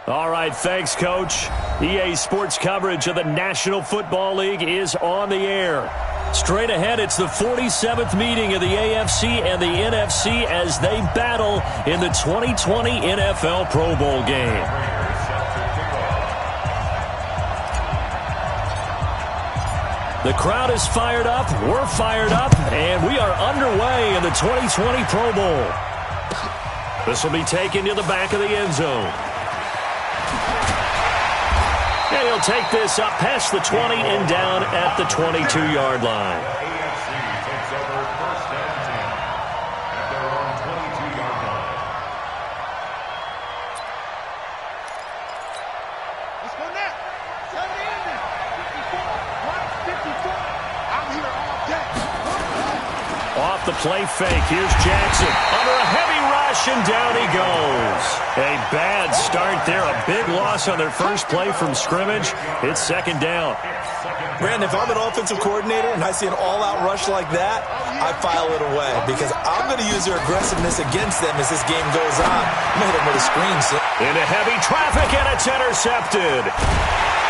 All right, thanks, Coach. EA Sports coverage of the National Football League is on the air. Straight ahead, it's the 47th meeting of the AFC and the NFC as they battle in the 2020 NFL Pro Bowl game. The crowd is fired up, we're fired up, and we are underway in the 2020 Pro Bowl. This will be taken to the back of the end zone. And he'll take this up past the 20 and down at the 22-yard line. AFC takes over first and 10 at their own 22-yard line. Let's go now. Turn it in now. 54. I'm here all day. Off the play fake, here's Jackson. Under a heavy rush, and down he goes. A bad start there, a big loss on their first play from scrimmage. It's second down. Brandon, if I'm an offensive coordinator and I see an all-out rush like that, I file it away because I'm going to use their aggressiveness against them as this game goes on. I'm going to hit them with a screen. Into heavy traffic, and it's intercepted.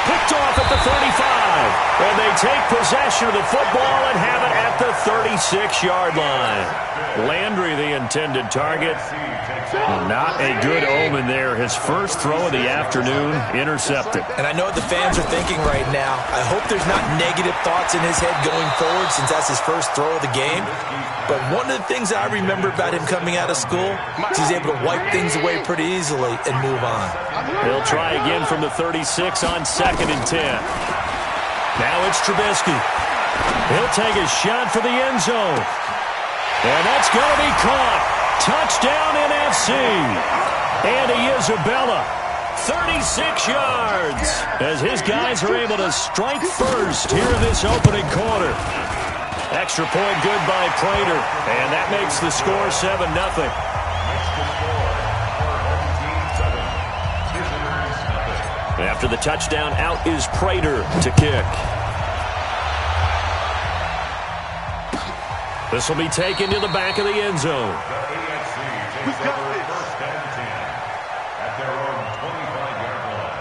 Picked off at the 35. And they take possession of the football and have it at the 36-yard line. Landry, the intended target. Not a good omen there. His first throw of the afternoon, intercepted. And I know what the fans are thinking right now. I hope there's not negative thoughts in his head going forward since that's his first throw of the game. But one of the things I remember about him coming out of school is he's able to wipe things away pretty easily and move on. He'll try again from the 36 on 2nd and 10. Now it's Trubisky. He'll take a shot for the end zone. And that's going to be caught. Touchdown NFC. Andy Isabella, 36 yards, as his guys are able to strike first here in this opening quarter. Extra point good by Prater, and that makes the score 7-0. After the touchdown, out is Prater to kick. This will be taken to the back of the end zone. We got this. First and 10 at their own 25-yard line.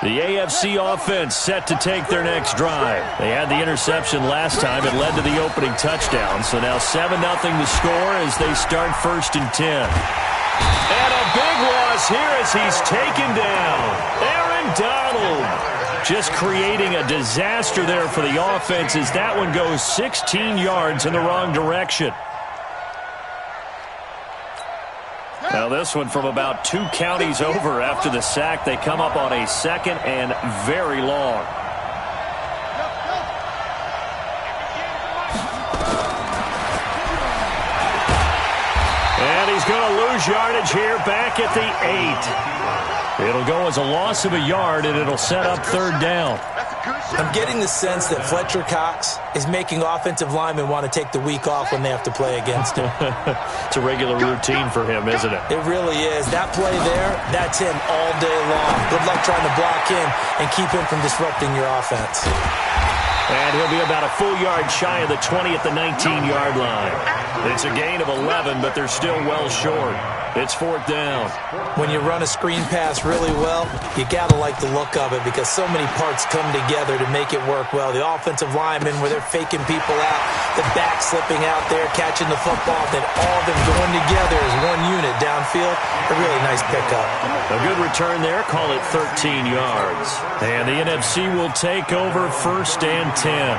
The AFC offense set to take their next drive. They had the interception last time. It led to the opening touchdown. So now 7-0 the score as they start 1st and 10. And a big loss here as he's taken down. Aaron Donald. Just creating a disaster there for the offense as that one goes 16 yards in the wrong direction. Now this one from about 2 counties over after the sack. They come up on a 2nd and very long. And he's going to lose yardage here back at the 8. It'll go as a loss of a yard, and it'll set up 3rd down. I'm getting the sense that Fletcher Cox is making offensive linemen want to take the week off when they have to play against him. It's a regular routine for him, isn't it? It really is. That play there, that's him all day long. Good luck trying to block him and keep him from disrupting your offense. And he'll be about a full yard shy of the 20 at the 19-yard line. It's a gain of 11, but they're still well short. It's 4th down. When you run a screen pass really well, you got to like the look of it because so many parts come together to make it work well. The offensive linemen, where they're faking people out, the back slipping out there, catching the football, then all of them going together as one unit downfield. A really nice pickup. A good return there. Call it 13 yards. And the NFC will take over 1st and 10.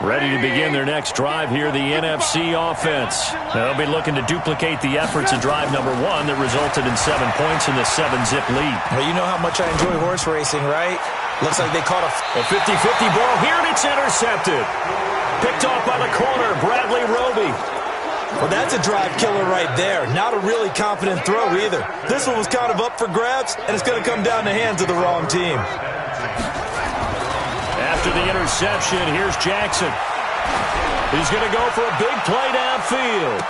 Ready to begin their next drive here, the NFC offense. They'll be looking to duplicate the efforts of drive number 1 that resulted in 7 points in the 7-zip lead. Well, you know how much I enjoy horse racing, right? Looks like they caught a 50-50 ball here, and it's intercepted. Picked off by the corner, Bradley Roby. Well, that's a drive killer right there. Not a really confident throw either. This one was kind of up for grabs, and it's going to come down the hands of the wrong team. After the interception, here's Jackson. He's going to go for a big play downfield.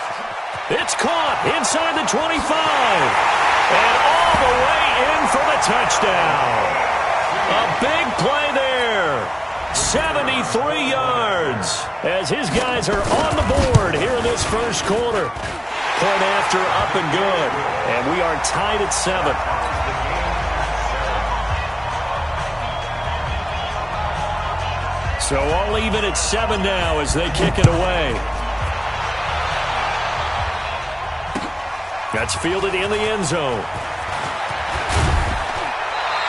It's caught inside the 25. And all the way in for the touchdown. A big play there. 73 yards as his guys are on the board here in this first quarter. Point after, up and good. And we are tied at 7. So all even at 7 now as they kick it away. That's fielded in the end zone.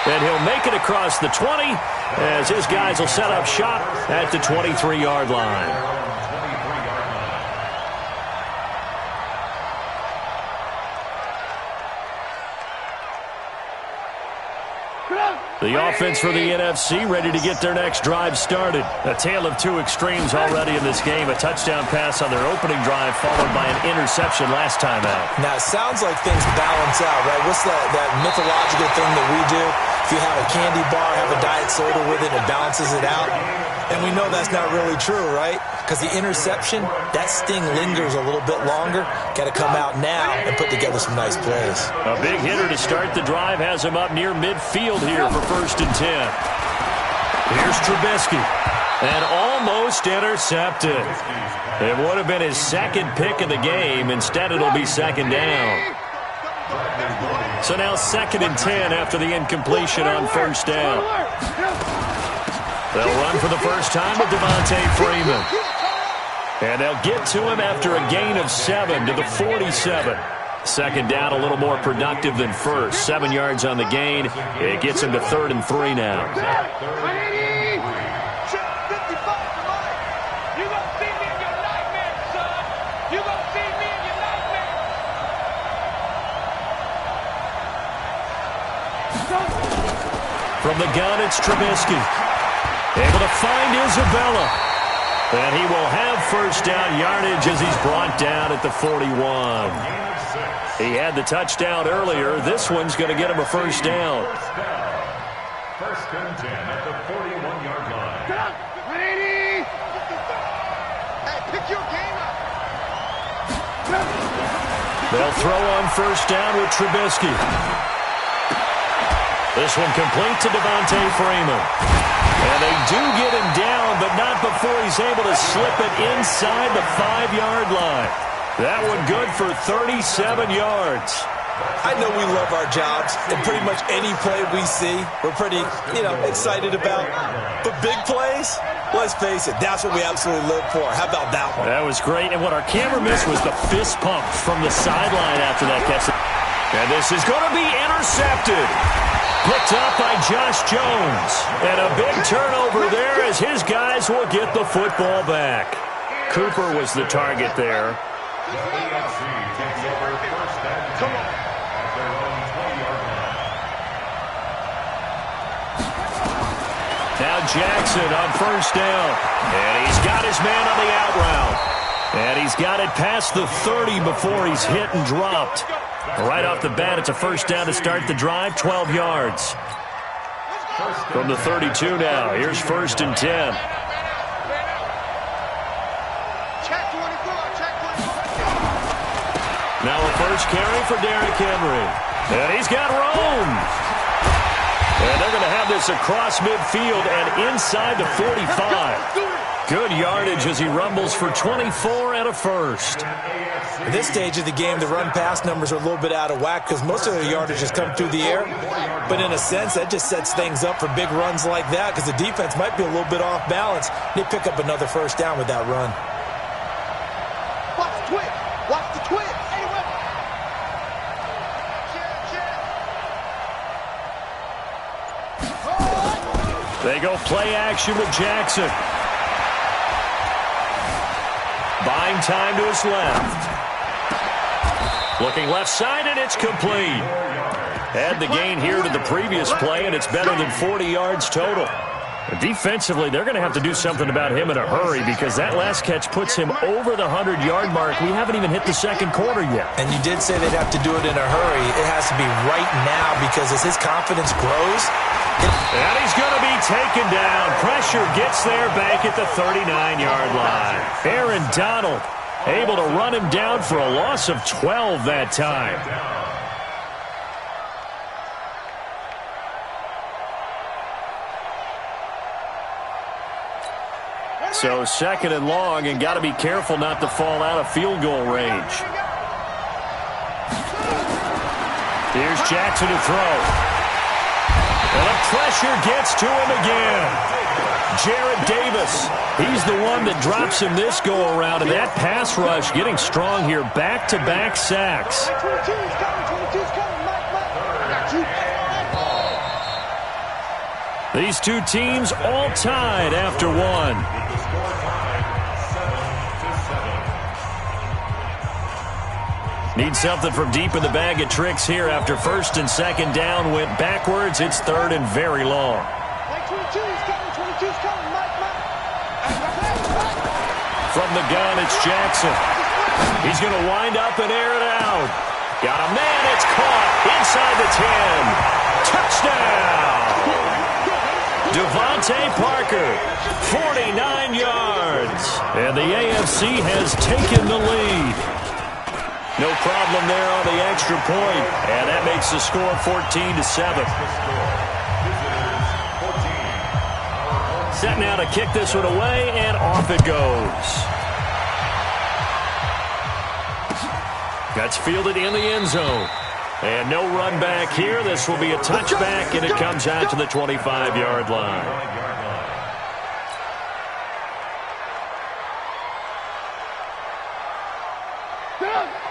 And he'll make it across the 20 as his guys will set up shop at the 23-yard line. The offense for the NFC ready to get their next drive started. A tale of two extremes already in this game. A touchdown pass on their opening drive followed by an interception last time out. Now, it sounds like things balance out, right? What's that mythological thing that we do? If you have a candy bar, have a diet soda with it, it balances it out. And we know that's not really true, right? Because the interception, that sting lingers a little bit longer. Got to come out now and put together some nice plays. A big hitter to start the drive has him up near midfield here for 1st and 10. Here's Trubisky. And almost intercepted. It would have been his second pick of the game. Instead, it'll be 2nd down. So now 2nd and 10 after the incompletion on 1st down. They'll run for the first time with Devontae Freeman. And they'll get to him after a gain of 7 to the 47. 2nd down, a little more productive than first. 7 yards on the gain. It gets him to 3rd and 3 now. From the gun, it's Trubisky. Able to find Isabella. And he will have 1st down yardage as he's brought down at the 41. He had the touchdown earlier. This one's going to get him a 1st down. 1st and 10 at the 41-yard line. Hey, pick your game up. They'll throw on 1st down with Trubisky. This one complete to Devontae Freeman. And they do get him down, but not before he's able to slip it inside the 5-yard line. That one good for 37 yards. I know we love our jobs, and pretty much any play we see, we're pretty, excited about. But big plays, let's face it, that's what we absolutely live for. How about that one? That was great, and what our camera missed was the fist pump from the sideline after that catch. And this is going to be intercepted. Picked up by Josh Jones. And a big turnover there as his guys will get the football back. Cooper was the target there. The AFC takes over 1st and 10 at their own 20-yard line. Now Jackson on 1st down. And he's got his man on the out route. And he's got it past the 30 before he's hit and dropped. Right off the bat, it's a 1st down to start the drive, 12 yards. From the 32 now, here's 1st and 10. Now a first carry for Derrick Henry. And he's got room. And they're going to have this across midfield and inside the 45. Good yardage as he rumbles for 24 and a 1st. At this stage of the game, the run-pass numbers are a little bit out of whack because most of their yardage has come through the air. But in a sense, that just sets things up for big runs like that because the defense might be a little bit off balance. They pick up another 1st down with that run. Watch the twitch. Watch the twitch. They go play action with Jackson. Buying time to his left. Looking left side, and it's complete. Add the gain here to the previous play, and it's better than 40 yards total. Defensively, they're going to have to do something about him in a hurry because that last catch puts him over the 100-yard mark. We haven't even hit the 2nd quarter yet. And you did say they'd have to do it in a hurry. It has to be right now because as his confidence grows... And he's going to be taken down. Pressure gets there back at the 39-yard line. Aaron Donald able to run him down for a loss of 12 that time. So second and long, and got to be careful not to fall out of field goal range. Here's Jackson to throw. And the pressure gets to him again. Jarrad Davis, he's the one that drops him this go-around, and that pass rush getting strong here. Back-to-back sacks. These two teams all tied after one. Need something from deep in the bag of tricks here after first and second down went backwards. It's third and very long. From the gun, it's Jackson. He's going to wind up and air it out. Got a man, it's caught inside the 10. Touchdown! Devontae Parker, 49 yards. And the AFC has taken the lead. No problem there on the extra point. And that makes the score 14-7. Set now to kick this one away, and off it goes. That's fielded in the end zone. And no run back here. This will be a touchback, and it comes out to the 25-yard line.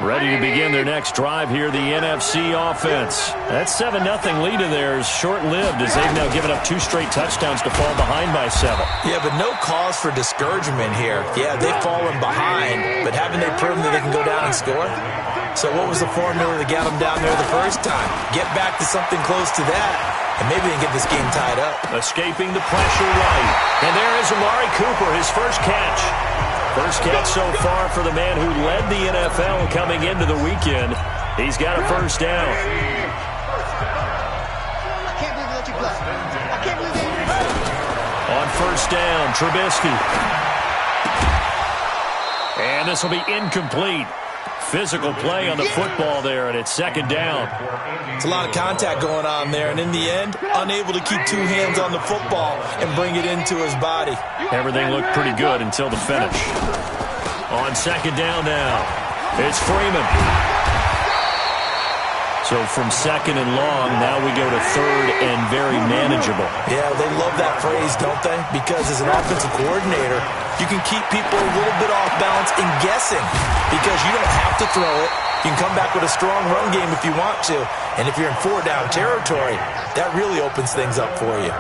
Ready to begin their next drive here, the NFC offense. That 7-0 lead of theirs short-lived as they've now given up 2 straight touchdowns to fall behind by 7. Yeah, but no cause for discouragement here. Yeah, they've fallen behind, but haven't they proven that they can go down and score? So what was the formula that got them down there the first time? Get back to something close to that, and maybe they can get this game tied up. Escaping the pressure right. And there is Amari Cooper, his first catch. First catch so far for the man who led the NFL coming into the weekend. He's got a first down. I can't believe that you play. I can't believe that. On first down, Trubisky. And this will be incomplete. Physical play on the football there, and it's second down. It's a lot of contact going on there, and in the end, unable to keep 2 hands on the football and bring it into his body. Everything looked pretty good until the finish. On second down now, it's Freeman. So from second and long, now we go to third and very manageable. Yeah, they love that phrase, don't they? Because as an offensive coordinator, you can keep people a little bit off balance and guessing because you don't have to throw it. You can come back with a strong run game if you want to. And if you're in 4-down territory, that really opens things up for you.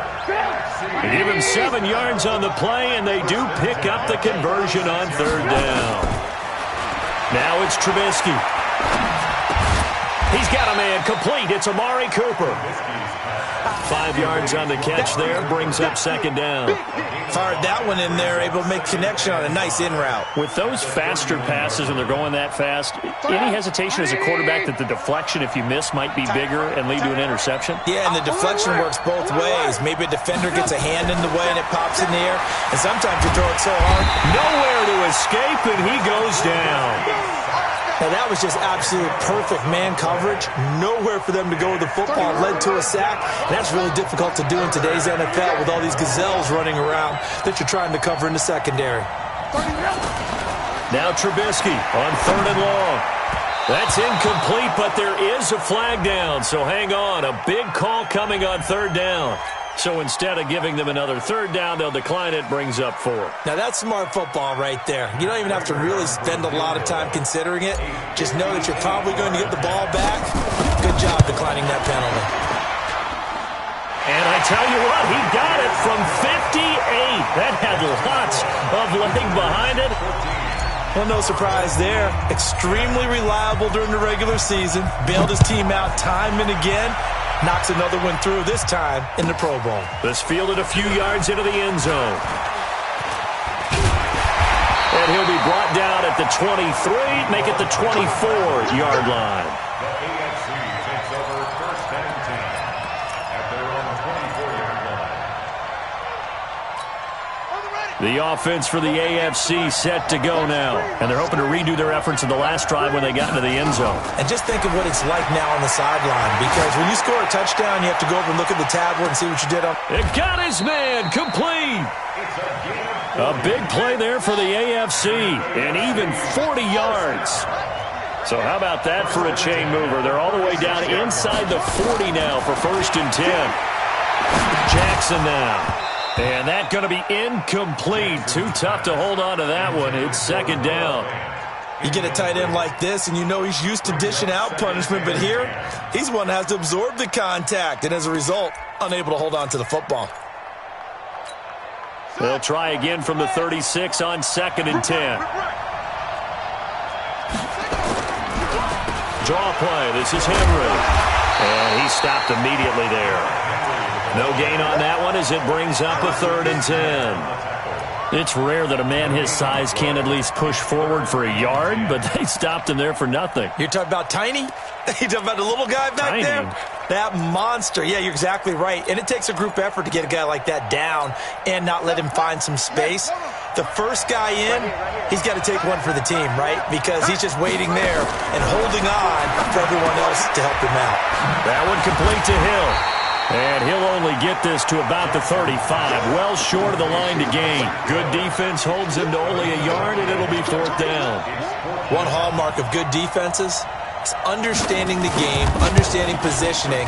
They give him 7 yards on the play, and they do pick up the conversion on third down. Now it's Trubisky. He's got a man complete. It's Amari Cooper. 5 yards on the catch there. Brings up second down. Fired that one in there, able to make connection on a nice in route. With those faster passes and they're going that fast, any hesitation as a quarterback that the deflection, if you miss, might be bigger and lead to an interception? Yeah, and the deflection works both ways. Maybe a defender gets a hand in the way and it pops in the air. And sometimes you throw it so hard. Nowhere to escape, and he goes down. Now, that was just absolute perfect man coverage. Nowhere for them to go with the football. Led to a sack. And that's really difficult to do in today's NFL with all these gazelles running around that you're trying to cover in the secondary. Now Trubisky on third and long. That's incomplete, but there is a flag down. So hang on. A big call coming on third down. So instead of giving them another third down, they'll decline it, brings up 4. Now, that's smart football right there. You don't even have to really spend a lot of time considering it. Just know that you're probably going to get the ball back. Good job declining that penalty. And I tell you what, he got it from 58. That had lots of leg behind it. Well, no surprise there. Extremely reliable during the regular season. Bailed his team out time and again. Knocks another one through, this time in the Pro Bowl. This fielded a few yards into the end zone. And he'll be brought down at the 23, make it the 24-yard line. The AFC takes over first and 10 at their own 24-yard line. The offense for the AFC set to go now. And they're hoping to redo their efforts in the last drive when they got into the end zone. And just think of what it's like now on the sideline. Because when you score a touchdown, you have to go over and look at the tablet and see what you did on. It got his man complete. It's a gain of A big play there for the AFC, and even 40 yards. So how about that for a chain mover? They're all the way down inside the 40 now for 1st and 10. Jackson now. And that's going to be incomplete. Too tough to hold on to that one. It's 2nd down. You get a tight end like this, and you know he's used to dishing out punishment, but here, he's one that has to absorb the contact, and as a result, unable to hold on to the football. They'll try again from the 36 on 2nd and 10. Draw play. This is Henry. And he stopped immediately there. No gain on that one as it brings up a 3rd and 10. It's rare that a man his size can't at least push forward for a yard, but they stopped him there for nothing. You're talking about Tiny? You're talking about the little guy back Tiny. there? That monster. Yeah, you're exactly right. And it takes a group effort to get a guy like that down and not let him find some space. The first guy in, he's got to take one for the team, right? Because he's just waiting there and holding on for everyone else to help him out. That one complete to Hill. And he'll only get this to about the 35, well short of the line to gain. Good defense holds him to only a yard, and it'll be 4th down. One hallmark of good defenses is understanding the game, understanding positioning,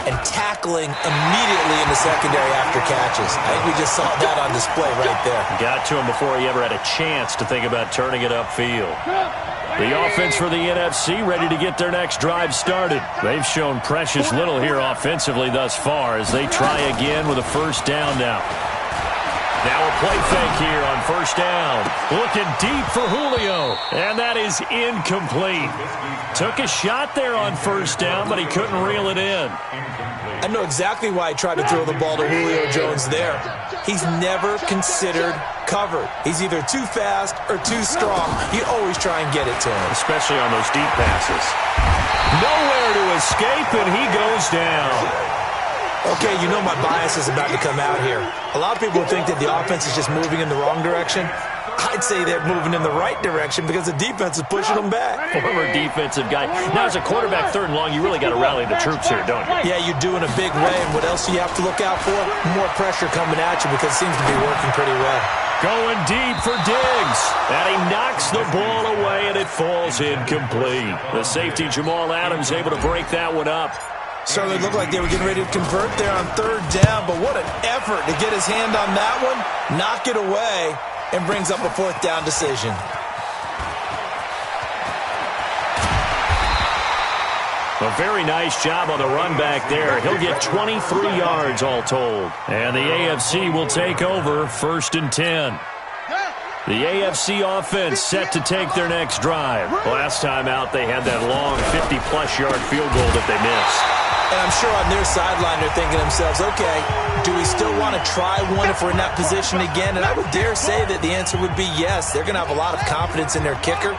and tackling immediately in the secondary after catches. I think we just saw that on display right there. Got to him before he ever had a chance to think about turning it upfield. The offense for the NFC ready to get their next drive started. They've shown precious little here offensively thus far as they try again with a 1st down now. Now a play fake here on 1st down. Looking deep for Julio. And that is incomplete. Took a shot there on 1st down, but he couldn't reel it in. I know exactly why I tried to throw the ball to Julio Jones there. He's never considered covered. He's either too fast or too strong. You always try and get it to him. Especially on those deep passes. Nowhere to escape, and he goes down. Okay, you know my bias is about to come out here. A lot of people think that the offense is just moving in the wrong direction. I'd say they're moving in the right direction because the defense is pushing them back. Former defensive guy. Now, as a quarterback 3rd and long, you really got to rally the troops here, don't you? Yeah, you do in a big way. And what else do you have to look out for? More pressure coming at you because it seems to be working pretty well. Going deep for Diggs. And he knocks the ball away, and it falls incomplete. The safety, Jamal Adams, able to break that one up. Certainly looked like they were getting ready to convert there on 3rd down, but what an effort to get his hand on that one, knock it away, and brings up a 4th down decision. A very nice job on the run back there. He'll get 23 yards all told. And the AFC will take over 1st and 10. The AFC offense set to take their next drive. Last time out, they had that long 50-plus yard field goal that they missed. And I'm sure on their sideline they're thinking to themselves, okay, do we still want to try one if we're in that position again? And I would dare say that the answer would be yes. They're going to have a lot of confidence in their kicker.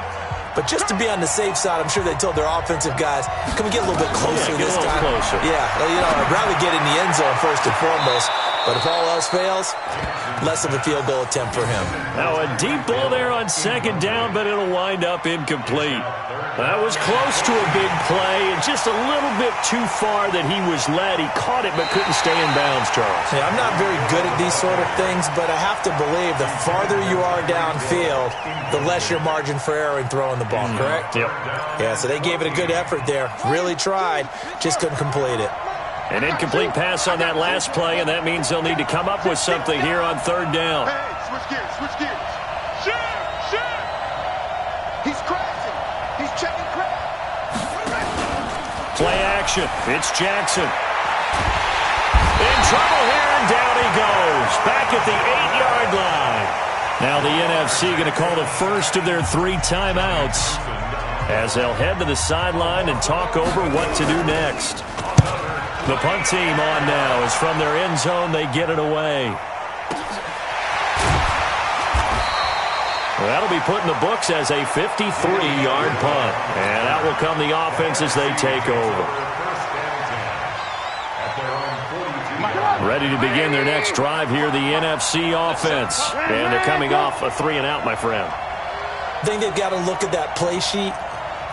But just to be on the safe side, I'm sure they told their offensive guys, can we get a little bit closer this time? Closer. Yeah, you know, I'd rather get in the end zone first and foremost. But if all else fails, less of a field goal attempt for him. Now a deep ball there on 2nd down, but it'll wind up incomplete. That was close to a big play, and just a little bit too far that he was led. He caught it, but couldn't stay in bounds, Charles. Yeah, I'm not very good at these sort of things, but I have to believe the farther you are downfield, the less your margin for error in throwing the ball, correct? Yep. Yeah, so they gave it a good effort there. Really tried, just couldn't complete it. An incomplete pass on that last play, and that means they'll need to come up with something here on 3rd down. Hey, switch gears, switch gears. Shit! He's crashing. He's checking crash. Play action. It's Jackson. In trouble here, and down he goes. Back at the 8-yard line. Now the NFC going to call the first of their 3 timeouts as they'll head to the sideline and talk over what to do next. The punt team on now is from their end zone. They get it away. That'll be put in the books as a 53-yard punt. And out will come the offense as they take over. Ready to begin their next drive here, the NFC offense. And they're coming off a 3-and-out, my friend. I think they've got to look at that play sheet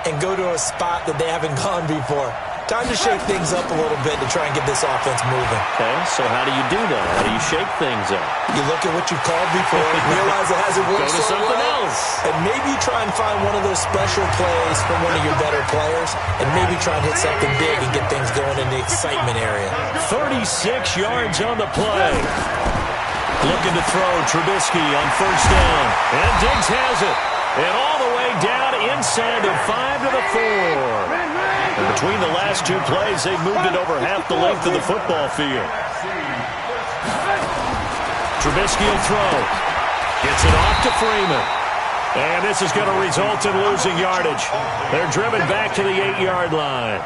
and go to a spot that they haven't gone before. Time to shake things up a little bit to try and get this offense moving. Okay, so how do you do that? How do you shake things up? You look at what you've called before, realize it hasn't worked Go to so something well, else. and maybe try and find one of those special plays from one of your better players, and maybe try and hit something big and get things going in the excitement area. 36 yards on the play. Looking to throw, Trubisky on first down. And Diggs has it. And all the way down inside the 5 to the 4. And between the last two plays, they've moved it over half the length of the football field. Trubisky will throw. Gets it off to Freeman. And this is going to result in losing yardage. They're driven back to the 8-yard line.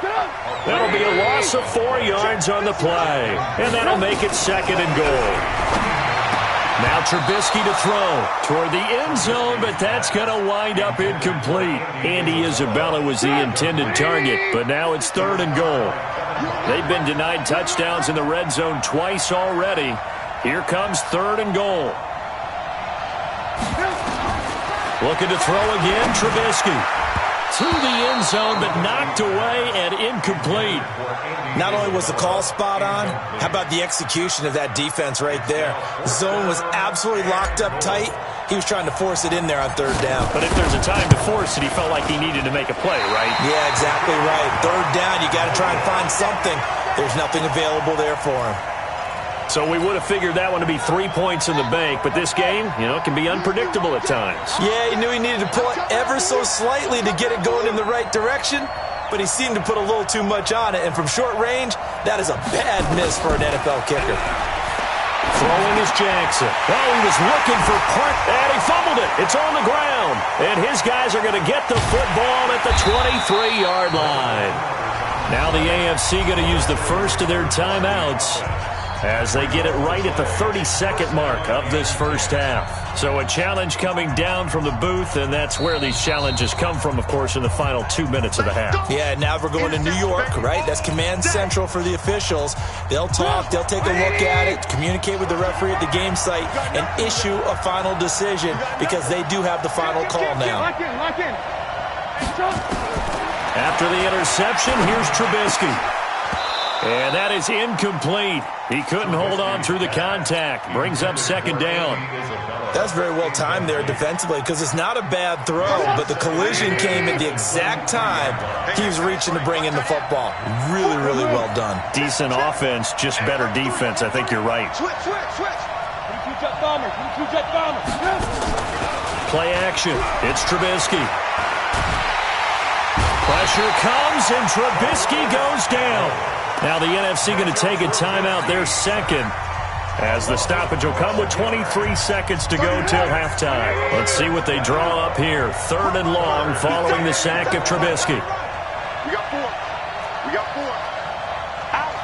That'll be a loss of 4 yards on the play. And that'll make it 2nd and goal. Now Trubisky to throw toward the end zone, but that's going to wind up incomplete. Andy Isabella was the intended target, but now it's 3rd and goal. They've been denied touchdowns in the red zone twice already. Here comes 3rd and goal. Looking to throw again, Trubisky. To the end zone, but knocked away and incomplete. Not only was the call spot on, how about the execution of that defense right there? The zone was absolutely locked up tight. He was trying to force it in there on 3rd down. But if there's a time to force it, he felt like he needed to make a play, right? Yeah, exactly right. 3rd down, you got to try and find something. There's nothing available there for him. So we would have figured that one to be 3 points in the bank, but this game, can be unpredictable at times. Yeah, he knew he needed to pull it ever so slightly to get it going in the right direction, but he seemed to put a little too much on it, and from short range, that is a bad miss for an NFL kicker. Throwing is Jackson. Oh, he was looking for Park, and he fumbled it. It's on the ground, and his guys are going to get the football at the 23-yard line. Now the AFC going to use the first of their timeouts as they get it right at the 32nd mark of this first half. So a challenge coming down from the booth, and that's where these challenges come from, of course, in the final 2 minutes of the half. Yeah, now we're going to New York, right? That's command central for the officials. They'll talk, they'll take a look at it, communicate with the referee at the game site, and issue a final decision because they do have the final call now. Lock in. After the interception, here's Trubisky. And that is incomplete. He couldn't hold on through the contact. Brings up 2nd down. That's very well timed there defensively because it's not a bad throw, but the collision came at the exact time he was reaching to bring in the football. Really, really well done. Decent offense, just better defense. I think you're right. Switch. Two-jet bombers. Play action. It's Trubisky. Pressure comes, and Trubisky goes down. Now the NFC going to take a timeout, their 2nd, as the stoppage will come with 23 seconds to go till halftime. Let's see what they draw up here. 3rd and long following the sack of Trubisky. We got 4. Out.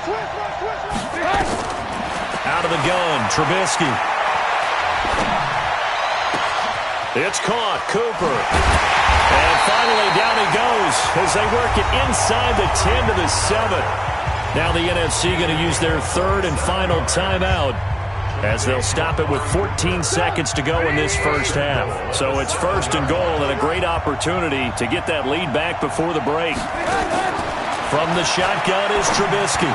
Switch. Out of the gun, Trubisky. It's caught, Cooper. And finally, down he goes as they work it inside the 10 to the 7. Now the NFC going to use their 3rd and final timeout as they'll stop it with 14 seconds to go in this first half. So it's 1st and goal and a great opportunity to get that lead back before the break. From the shotgun is Trubisky.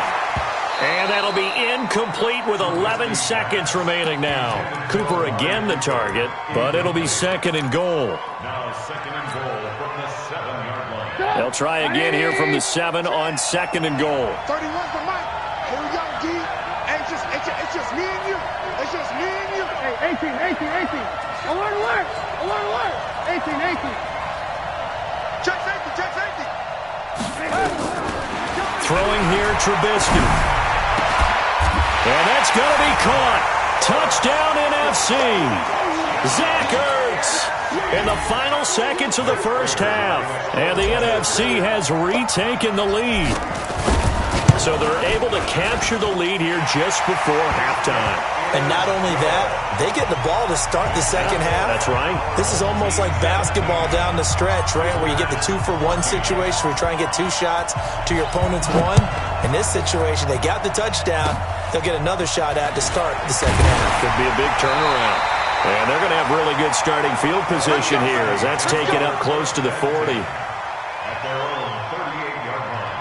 And that'll be incomplete with 11 seconds remaining now. Cooper again the target, but it'll be 2nd and goal. Now 2nd and goal from the 7-yard line. They'll try again here from the 7 on 2nd and goal. 31 for Mike. Here we go, D. It's just me and you. It's just me and you. Hey, 18. Alert. 18. Check safety. Throwing here, Trubisky. And that's going to be caught. Touchdown NFC. Zach Ertz in the final seconds of the first half. And the NFC has retaken the lead. So they're able to capture the lead here just before halftime. And not only that, they get the ball to start the second half. That's right. This is almost like basketball down the stretch, right, where you get the 2-for-1 situation where you try and get 2 shots to your opponent's 1. In this situation, they got the touchdown. They'll get another shot at to start the second half. Could be a big turnaround. And they're going to have really good starting field position here as that's taken up close to the 40. their own 38-yard line.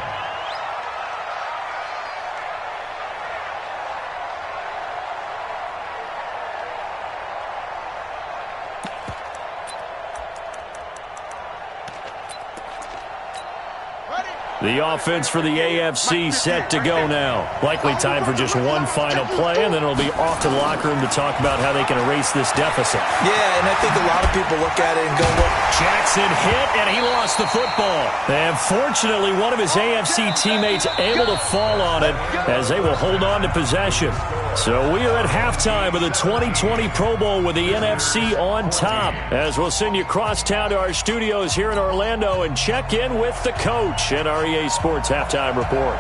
The offense for the AFC set to go now. Likely time for just one final play, and then it'll be off to the locker room to talk about how they can erase this deficit. Yeah, and I think a lot of people look at it and go, well, Jackson hit, and he lost the football. And fortunately, one of his AFC teammates able to fall on it as they will hold on to possession. So we are at halftime of the 2020 Pro Bowl with the NFC on top, as we'll send you across town to our studios here in Orlando and check in with the coach and our EA Sports Halftime Report.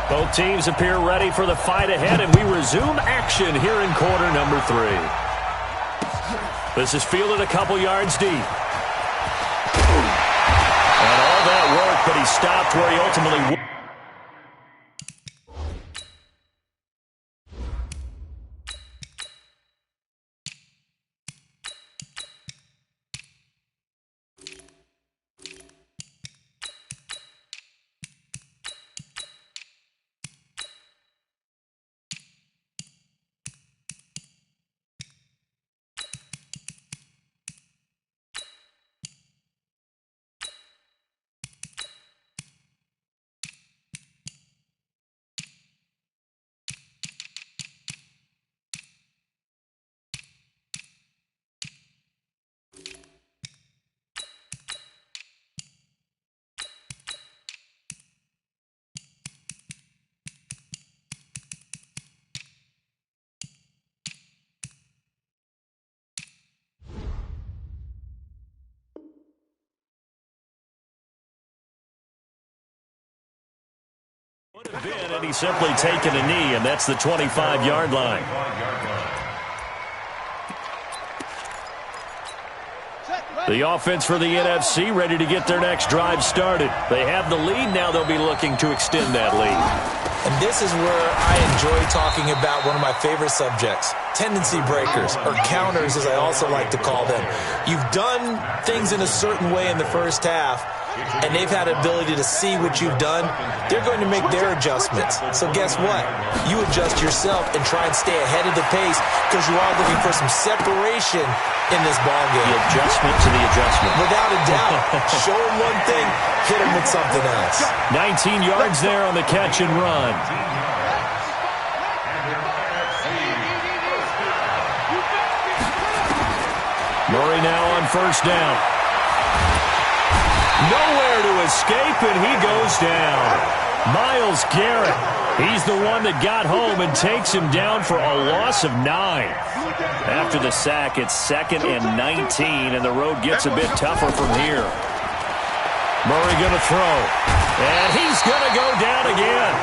Both teams appear ready for the fight ahead, and we resume action here in quarter number 3. This is fielded a couple yards deep. And all that work, but he stopped where he ultimately... Would have been, and he's simply taken a knee, and that's the 25-yard line. The offense for the NFC ready to get their next drive started. They have the lead. Now they'll be looking to extend that lead. And this is where I enjoy talking about one of my favorite subjects, tendency breakers, or counters as I also like to call them. You've done things in a certain way in the first half, and they've had the ability to see what you've done. They're going to make their adjustments. So guess what? You adjust yourself and try and stay ahead of the pace because you are looking for some separation in this ballgame. The adjustment to the adjustment. Without a doubt. Show them one thing, hit them with something else. 19 yards there on the catch and run. Murray now on first down. Nowhere to escape, and he goes down. Myles Garrett, he's the one that got home and takes him down for a loss of 9. After the sack, it's 2nd and 19, and the road gets a bit tougher from here. Murray going to throw, and he's going to go down again.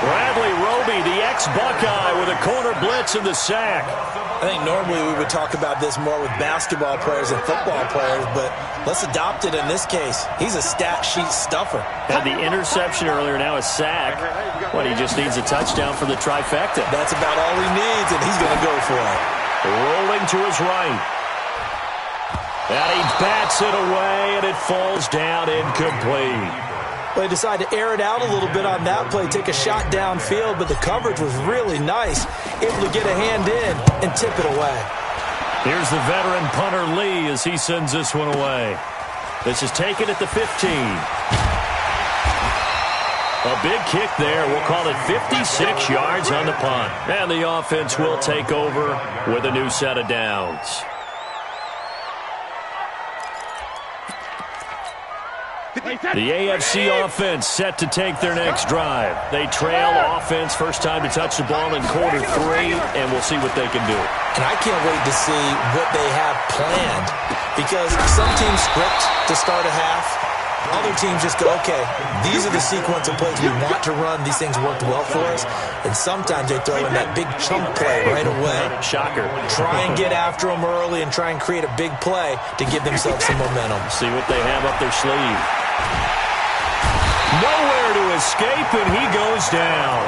Bradley Roby, the ex-Buckeye, with a corner blitz and the sack. I think normally we would talk about this more with basketball players and football players, but let's adopt it in this case. He's a stat sheet stuffer. Had the interception earlier, now a sack. But he just needs a touchdown for the trifecta. That's about all he needs, and he's going to go for it. Rolling to his right. And he bats it away, and it falls down incomplete. They decided to air it out a little bit on that play, take a shot downfield, but the coverage was really nice. Able to get a hand in and tip it away. Here's the veteran punter Lee as he sends this one away. This is taken at the 15. A big kick there. We'll call it 56 yards on the punt. And the offense will take over with a new set of downs. The AFC offense set to take their next drive. They trail offense, first time to touch the ball in quarter 3, and we'll see what they can do. And I can't wait to see what they have planned, because some teams script to start a half. Other teams just go, okay, these are the sequence of plays we want to run. These things worked well for us. And sometimes they throw in that big chunk play right away. Shocker. Try and get after them early and try and create a big play to give themselves some momentum. See what they have up their sleeve. Nowhere to escape, and he goes down.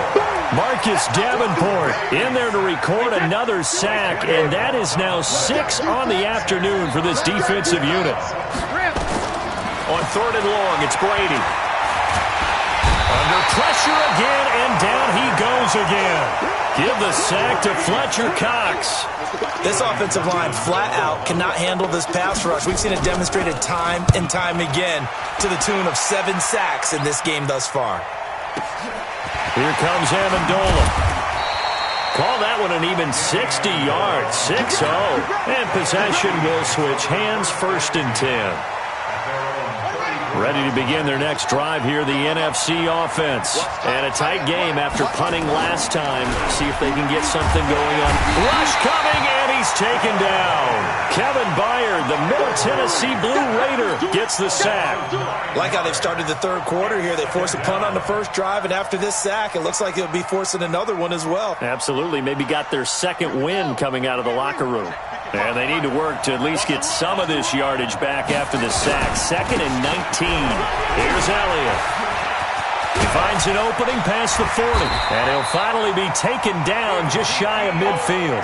Marcus Davenport in there to record another sack, and that is now 6 on the afternoon for this defensive unit. On 3rd and long, it's Brady. Under pressure again, and down he goes again. Give the sack to Fletcher Cox. This offensive line flat out cannot handle this pass rush. We've seen it demonstrated time and time again to the tune of 7 sacks in this game thus far. Here comes Amendola. Call that one an even 60 yards, 6-0. And possession will switch hands, 1st and 10. Ready to begin their next drive here, the NFC offense. And a tight game after punting last time. See if they can get something going on. Rush coming, and he's taken down. Kevin Byard, the Middle Tennessee Blue Raider, gets the sack. Like how they've started the 3rd quarter here. They force a punt on the 1st drive, and after this sack, it looks like they'll be forcing another one as well. Absolutely. Maybe got their 2nd win coming out of the locker room. And they need to work to at least get some of this yardage back after the sack. 2nd and 19. Here's Elliott. He finds an opening past the 40. And he'll finally be taken down just shy of midfield.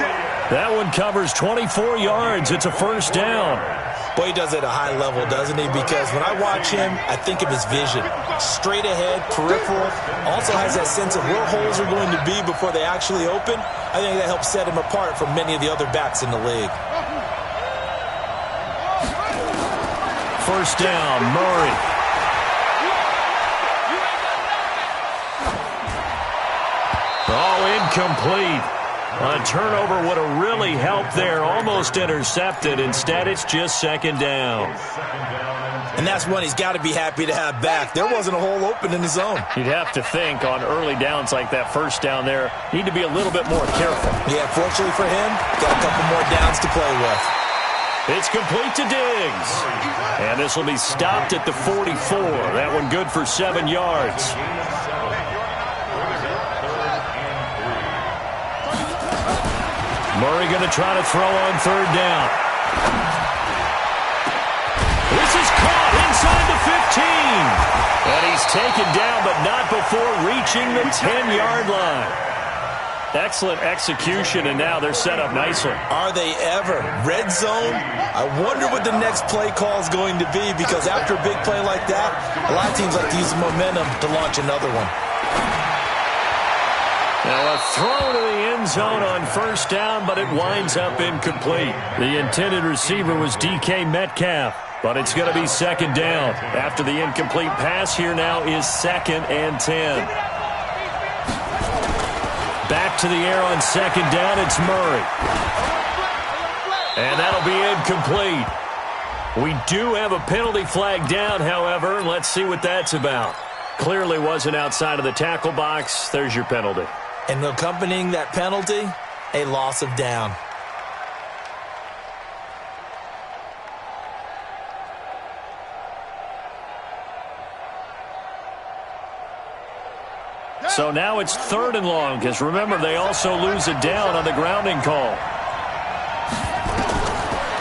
That one covers 24 yards. It's a 1st down. Boy, he does it at a high level, doesn't he? Because when I watch him, I think of his vision. Straight ahead, peripheral. Also has that sense of where holes are going to be before they actually open. I think that helps set him apart from many of the other backs in the league. 1st down, Murray. Oh, incomplete. A turnover would have really helped there. Almost intercepted. Instead, it's just 2nd down. And that's one he's got to be happy to have back. There wasn't a hole open in his zone. You'd have to think on early downs like that 1st down there, need to be a little bit more careful. Yeah, fortunately for him, got a couple more downs to play with. It's complete to Diggs. And this will be stopped at the 44. That one good for 7 yards. Murray going to try to throw on 3rd down. This is caught inside the 15. And he's taken down, but not before reaching the 10-yard line. Excellent execution, and now they're set up nicely. Are they ever? Red zone? I wonder what the next play call is going to be, because after a big play like that, a lot of teams like to use the momentum to launch another one. Now a throw to the end zone on 1st down, but it winds up incomplete. The intended receiver was DK Metcalf, but it's going to be 2nd down. After the incomplete pass, here now is 2nd and 10. Back to the air on 2nd down, it's Murray. And that'll be incomplete. We do have a penalty flag down, however, and let's see what that's about. Clearly wasn't outside of the tackle box. There's your penalty. And accompanying that penalty, a loss of down. So now it's 3rd and long, because remember, they also lose a down on the grounding call.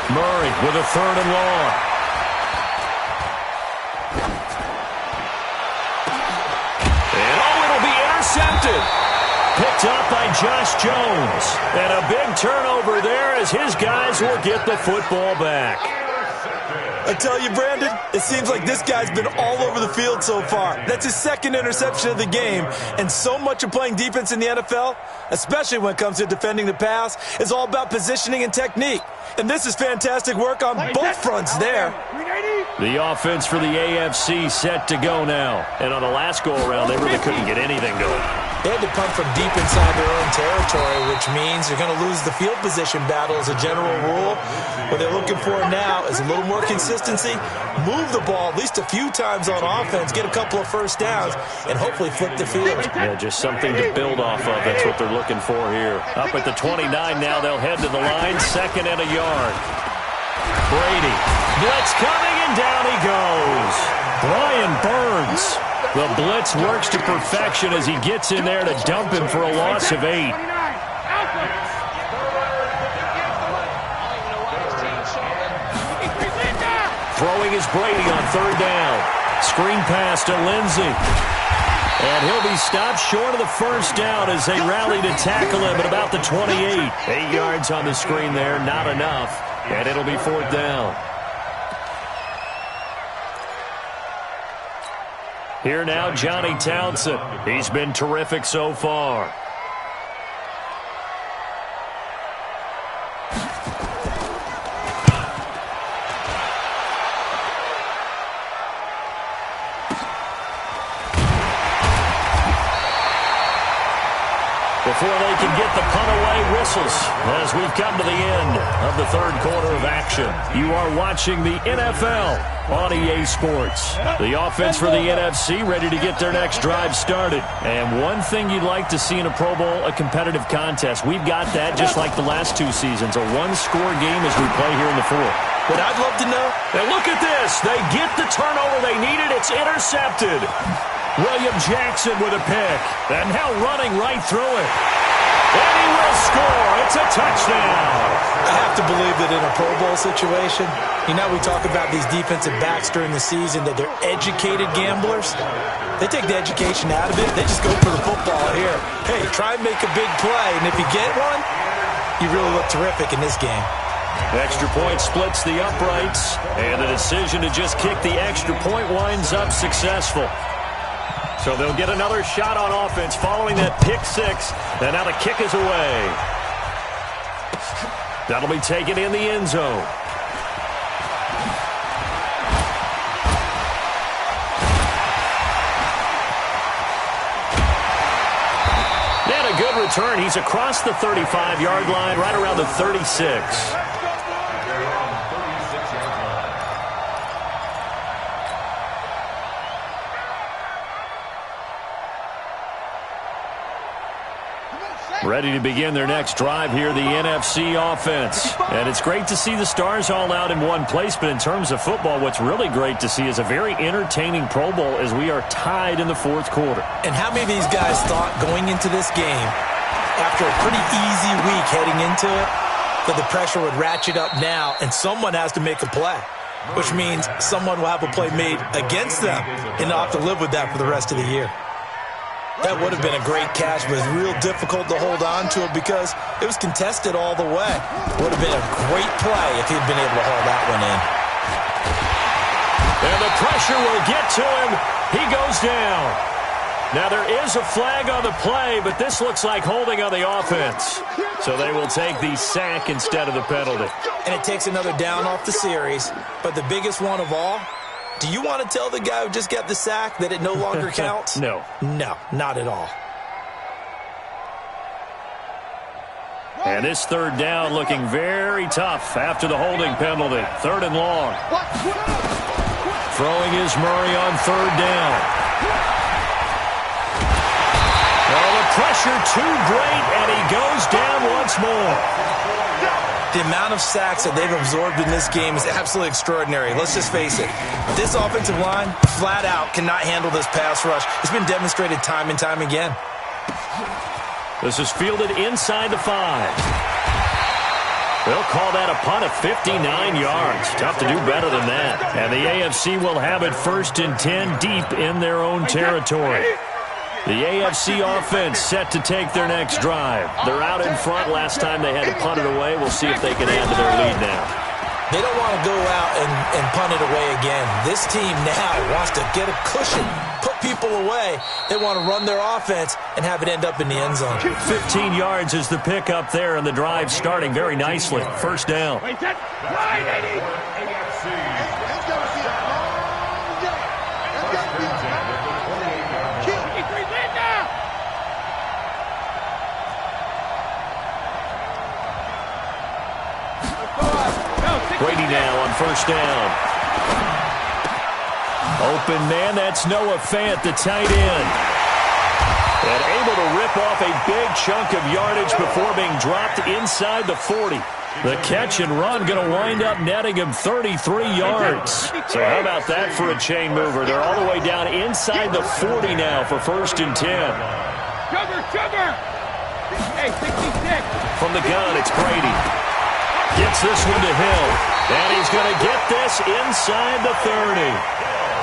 Murray with a 3rd and long. And it'll be intercepted. Picked up by Josh Jones. And a big turnover there as his guys will get the football back. I tell you, Brandon, it seems like this guy's been all over the field so far. That's his 2nd interception of the game. And so much of playing defense in the NFL, especially when it comes to defending the pass, is all about positioning and technique. And this is fantastic work on both fronts there. The offense for the AFC set to go now. And on the last go-around, they really couldn't get anything going. They had to punt from deep inside their own territory, which means you're going to lose the field position battle as a general rule. What they're looking for now is a little more consistency, move the ball at least a few times on offense, get a couple of 1st downs, and hopefully flip the field. Yeah, just something to build off of. That's what they're looking for here. Up at the 29 now, they'll head to the line, 2nd and a yard. Brady, blitz coming, and down he goes. Brian Burns. The blitz works to perfection as he gets in there to dump him for a loss of 8. Throwing is Brady on 3rd down. Screen pass to Lindsey. And he'll be stopped short of the 1st down as they rally to tackle him at about the 28. 8 yards on the screen there, not enough. And it'll be 4th down. Here now, Johnny Townsend. He's been terrific so far. Before they can get the punt away, whistles as we've come to the end of the third quarter of action. You are watching the NFL on EA Sports. The offense for the NFC ready to get their next drive started. And one thing you'd like to see in a Pro Bowl, a competitive contest. We've got that just like the last two seasons, a one-score game as we play here in the fourth. What I'd love to know, and look at this. They get the turnover they needed. It's intercepted. William Jackson with a pick. And now running right through it. And he will score. It's a touchdown. I have to believe that in a Pro Bowl situation, you know, we talk about these defensive backs during the season, that they're educated gamblers. They take the education out of it. They just go for the football here. Hey, try and make a big play. And if you get one, you really look terrific in this game. Extra point splits the uprights. And the decision to just kick the extra point winds up successful. So they'll get another shot on offense following that pick six. And now the kick is away. That'll be taken in the end zone. And a good return. He's across the 35-yard line, right around the 36. Ready to begin their next drive here, the NFC offense. And it's great to see the stars all out in one place, but in terms of football, what's really great to see is a very entertaining Pro Bowl as we are tied in the fourth quarter. And how many of these guys thought going into this game, after a pretty easy week heading into it, that the pressure would ratchet up now and someone has to make a play, which means someone will have a play made against them and they'll have to live with that for the rest of the year. That would have been a great catch, but it's real difficult to hold on to it because it was contested all the way. Would have been a great play if he'd been able to haul that one in. And the pressure will get to him. He goes down. Now there is a flag on the play, but this looks like holding on the offense. So they will take the sack instead of the penalty. And it takes another down off the series, but the biggest one of all, do you want to tell the guy who just got the sack that it no longer counts? No. No, not at all. And this third down looking very tough after the holding penalty. Third and long. Throwing is Murray on third down. Oh, the pressure too great, and he goes down once more. The amount of sacks that they've absorbed in this game is absolutely extraordinary. Let's just face it. This offensive line, flat out, cannot handle this pass rush. It's been demonstrated time and time again. This is fielded inside the 5. They'll call that a punt of 59 yards. Tough to do better than that. And the AFC will have it 1st and 10 deep in their own territory. The AFC offense set to take their next drive. They're out in front. Last time they had to punt it away. We'll see if they can add to their lead now. They don't want to go out and punt it away again. This team now wants to get a cushion, put people away. They want to run their offense and have it end up in the end zone. 15 yards is the pick up there, and the drive starting very nicely. First down. Brady now on first down. Open man, that's Noah Fant, the tight end. And able to rip off a big chunk of yardage before being dropped inside the 40. The catch and run going to wind up netting him 33 yards. So how about that for a chain mover? They're all the way down inside the 40 now for 1st and 10. Sugar! Hey, 66. From the gun, it's Brady. Gets this one to Hill. And he's going to get this inside the 30.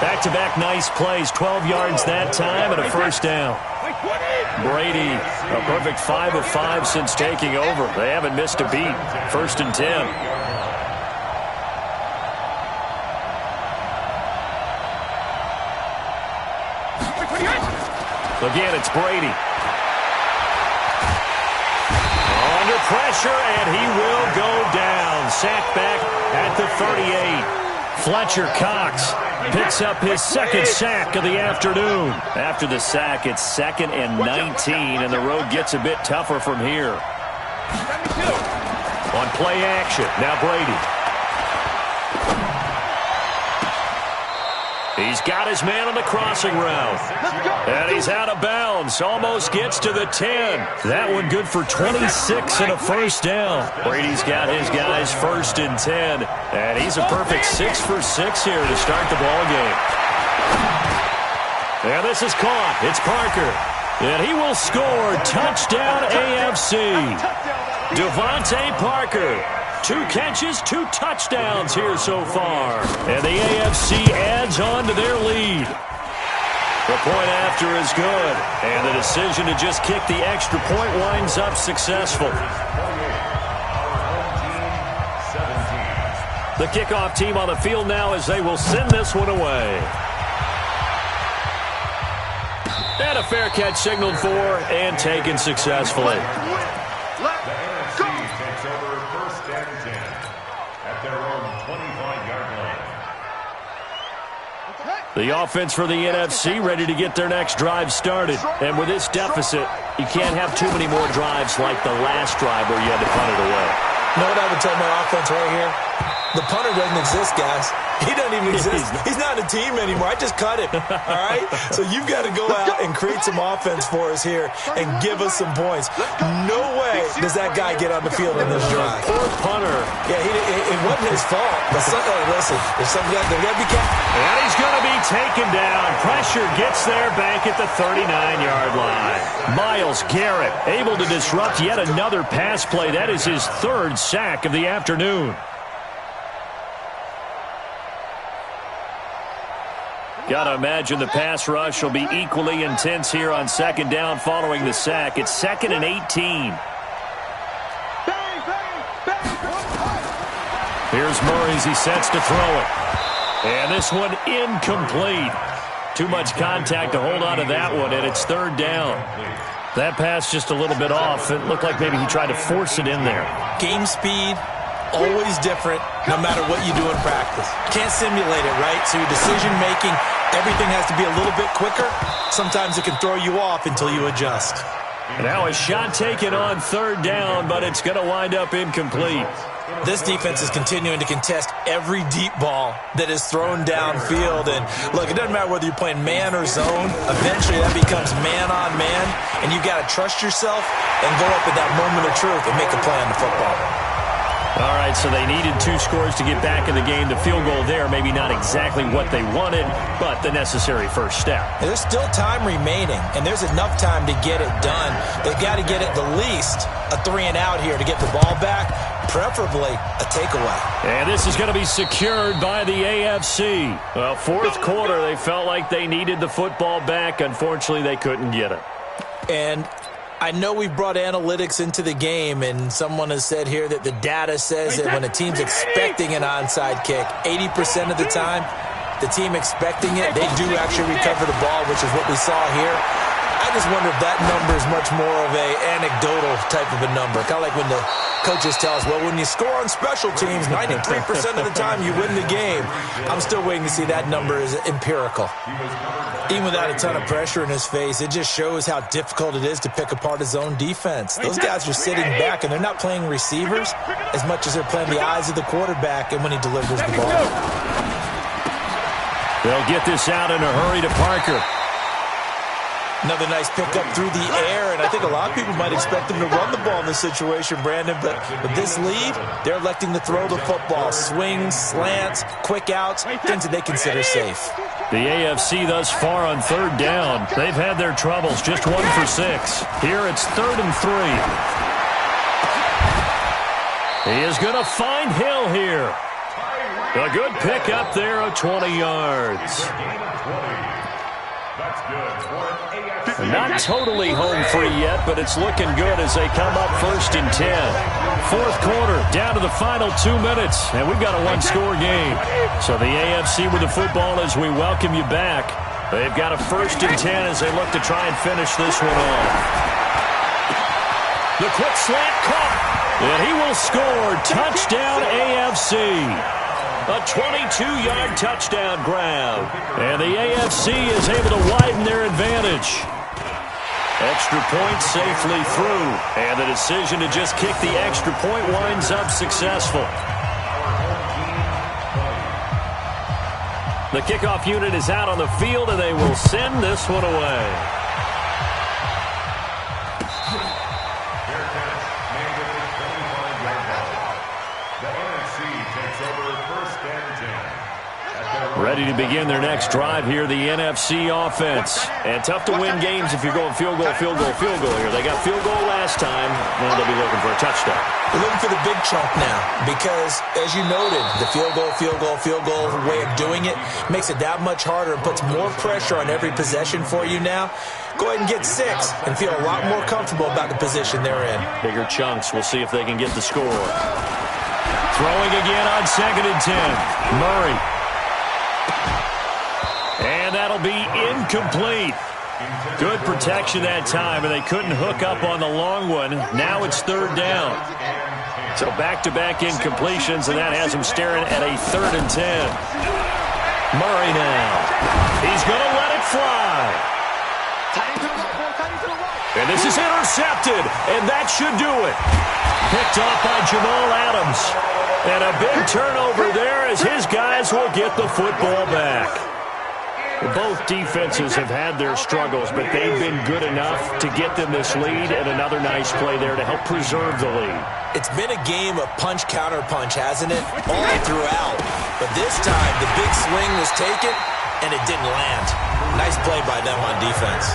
Back-to-back nice plays, 12 yards that time and a first down. Brady, a perfect 5 of 5 since taking over. They haven't missed a beat. 1st and 10. Again, it's Brady. Under pressure, and he will go down. Sacked back at the 38. Fletcher Cox picks up his second sack of the afternoon. After the sack, it's 2nd and 19, and the road gets a bit tougher from here. On play action, now Brady. He's got his man on the crossing route. And he's out of bounds. Almost gets to the 10. That one good for 26 and a first down. Brady's got his guys 1st and 10. And he's a perfect 6 for 6 here to start the ball game. And this is caught. It's Parker. And he will score. Touchdown AFC. Devontae Parker. 2 catches, 2 touchdowns here so far. And the AFC adds on to their lead. The point after is good. And the decision to just kick the extra point winds up successful. The kickoff team on the field now as they will send this one away. And a fair catch signaled for and taken successfully. The offense for the NFC ready to get their next drive started. And with this deficit, you can't have too many more drives like the last drive where you had to punt it away. You know what I would tell my offense right here? The punter doesn't exist, guys. He doesn't even exist. He's not a team anymore. I just cut him, all right? So you've got to go out and create some offense for us here and give us some points. No way does that guy get on the field in this drive. Poor punter. Yeah, it wasn't his fault. But listen, there's some guys that got to be careful. And he's going to be taken down. Pressure gets there back at the 39-yard line. Myles Garrett able to disrupt yet another pass play. That is his 3rd sack of the afternoon. Got to imagine the pass rush will be equally intense here on 2nd down following the sack. It's 2nd and 18. Here's Murray as he sets to throw it. And this one incomplete. Too much contact to hold on to that one, and it's 3rd down. That pass just a little bit off. It looked like maybe he tried to force it in there. Game speed, always different no matter what you do in practice. Can't simulate it, right? So your decision-making, everything has to be a little bit quicker. Sometimes it can throw you off until you adjust. Now a shot taken on 3rd down, but it's going to wind up incomplete. This defense is continuing to contest every deep ball that is thrown downfield. And, look, it doesn't matter whether you're playing man or zone. Eventually that becomes man-on-man, and you've got to trust yourself and go up at that moment of truth and make a play on the football. All right, so they needed 2 scores to get back in the game. The field goal there, maybe not exactly what they wanted, but the necessary first step. And there's still time remaining, and there's enough time to get it done. They've got to get at the least a 3-and-out here to get the ball back, preferably a takeaway. And this is going to be secured by the AFC. Well, 4th quarter, they felt like they needed the football back. Unfortunately, they couldn't get it. And I know we've brought analytics into the game, and someone has said here that the data says that when a team's expecting an onside kick, 80% of the time, the team expecting it, they do actually recover the ball, which is what we saw here. I just wonder if that number is much more of a anecdotal type of a number. Kind of like when the coaches tell us, well, when you score on special teams, 93% of the time you win the game. I'm still waiting to see that number is empirical. Even without a ton of pressure in his face, it just shows how difficult it is to pick apart his own defense. Those guys are sitting back, and they're not playing receivers as much as they're playing the eyes of the quarterback and when he delivers the ball. They'll get this out in a hurry to Parker. Another nice pickup through the air, and I think a lot of people might expect them to run the ball in this situation, Brandon, but with this lead, they're electing to throw the football. Swings, slants, quick outs, things that they consider safe. The AFC thus far on 3rd down, they've had their troubles, just 1 for 6. Here it's 3rd and 3. He is going to find Hill here. A good pickup there of 20 yards. Not totally home free yet, but it's looking good as they come up 1st and 10. 4th quarter, down to the final 2 minutes, and we've got a 1-score game. So the AFC with the football as we welcome you back. They've got a 1st and 10 as they look to try and finish this one off. The quick slant caught, and he will score. Touchdown AFC. A 22-yard touchdown grab. And the AFC is able to widen their advantage. Extra point safely through. And the decision to just kick the extra point winds up successful. The kickoff unit is out on the field, and they will send this one away. Ready to begin their next drive here, the NFC offense. And tough to win games if you're going field goal, field goal, field goal here. They got field goal last time, and they'll be looking for a touchdown. They're looking for the big chunk now because, as you noted, the field goal, field goal, field goal way of doing it makes it that much harder and puts more pressure on every possession for you now. Go ahead and get 6 and feel a lot more comfortable about the position they're in. Bigger chunks. We'll see if they can get the score. Throwing again on 2nd and 10. Murray. And that'll be incomplete. Good protection that time, and they couldn't hook up on the long one. Now it's 3rd down. So back-to-back incompletions, and that has them staring at a 3rd and 10. Murray now. He's going to let it fly. And this is intercepted, and that should do it. Picked off by Jamal Adams. And a big turnover there as his guys will get the football back. Both defenses have had their struggles, but they've been good enough to get them this lead, and another nice play there to help preserve the lead. It's been a game of punch-counter-punch, hasn't it? All throughout. But this time, the big swing was taken, and it didn't land. Nice play by them on defense.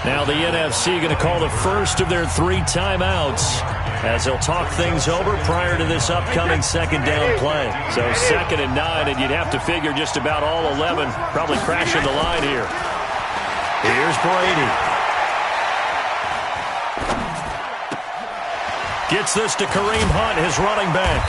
Now the NFC going to call the first of their 3 timeouts as they'll talk things over prior to this upcoming 2nd down play. So 2nd and 9, and you'd have to figure just about all 11 probably crashing the line here. Here's Brady. Gets this to Kareem Hunt, his running back.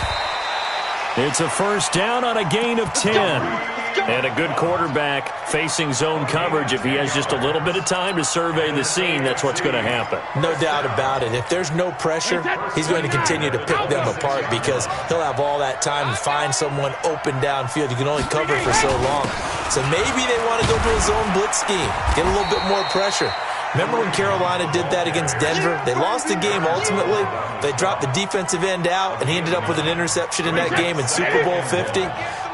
It's a 1st down on a gain of 10. And a good quarterback facing zone coverage. If he has just a little bit of time to survey the scene, that's what's going to happen. No doubt about it. If there's no pressure, he's going to continue to pick them apart because he'll have all that time to find someone open downfield. You can only cover for so long. So maybe they want to go to a zone blitz scheme, get a little bit more pressure. Remember when Carolina did that against Denver? They lost the game ultimately. They dropped the defensive end out, and he ended up with an interception in that game in Super Bowl 50.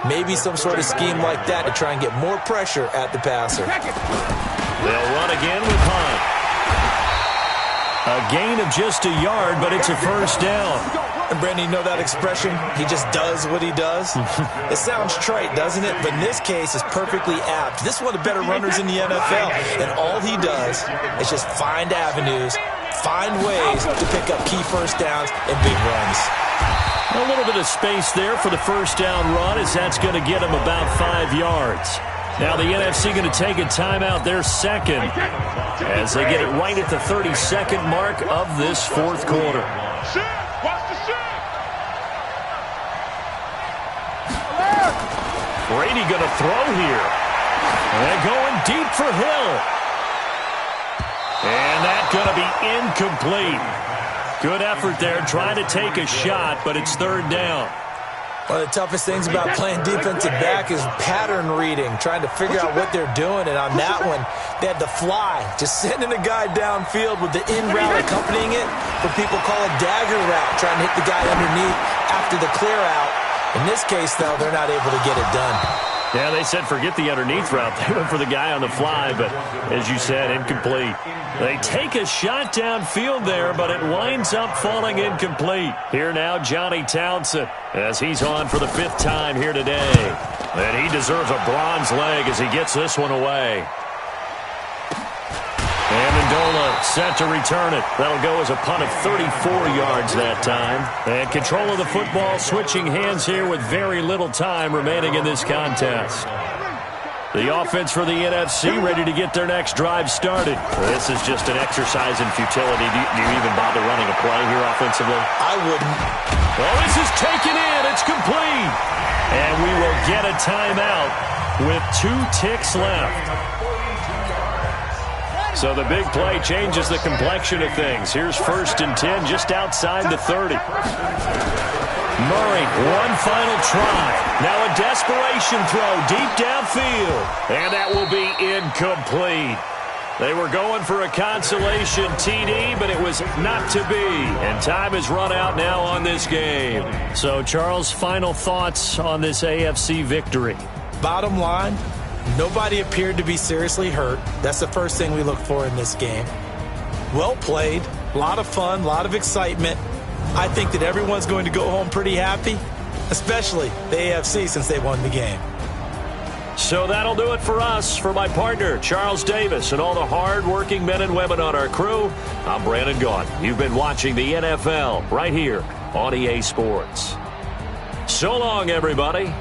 Maybe some sort of scheme like that to try and get more pressure at the passer. They'll run again with Hunt. A gain of just a yard, but it's a 1st down. And, Brandon, you know that expression? He just does what he does? It sounds trite, doesn't it? But in this case, it's perfectly apt. This is one of the better runners in the NFL, and all he does is just find avenues, find ways to pick up key 1st downs and big runs. A little bit of space there for the 1st down run as that's going to get him about 5 yards. Now the NFC going to take a timeout, their 2nd, as they get it right at the 32nd mark of this 4th quarter. Brady going to throw here. And they're going deep for Hill. And that's going to be incomplete. Good effort there, trying to take a shot, but it's 3rd down. One of the toughest things about playing defensive back is pattern reading, trying to figure out what they're doing. And on that one, they had the fly, just sending a guy downfield with the in route accompanying it. What people call a dagger route, trying to hit the guy underneath after the clear out. In this case, though, they're not able to get it done. Yeah, they said forget the underneath route. They went for the guy on the fly, but as you said, incomplete. They take a shot downfield there, but it winds up falling incomplete. Here now, Johnny Townsend, as he's on for the 5th time here today. And he deserves a bronze leg as he gets this one away. Amendola set to return it. That'll go as a punt of 34 yards that time. And control of the football switching hands here with very little time remaining in this contest. The offense for the NFC ready to get their next drive started. This is just an exercise in futility. Do you even bother running a play here offensively? I wouldn't. Well, this is taken in. It's complete. And we will get a timeout with 2 ticks left. So the big play changes the complexion of things. Here's 1st and 10 just outside the 30. Murray, one final try. Now a desperation throw deep downfield. And that will be incomplete. They were going for a consolation TD, but it was not to be. And time has run out now on this game. So, Charles, final thoughts on this AFC victory? Bottom line, nobody appeared to be seriously hurt. That's the first thing we look for in this game. Well played, a lot of fun, a lot of excitement. I think that everyone's going to go home pretty happy, especially the AFC since they won the game. So that'll do it for us. For my partner, Charles Davis, and all the hard-working men and women on our crew, I'm Brandon Gaudin. You've been watching the NFL right here on EA Sports. So long, everybody.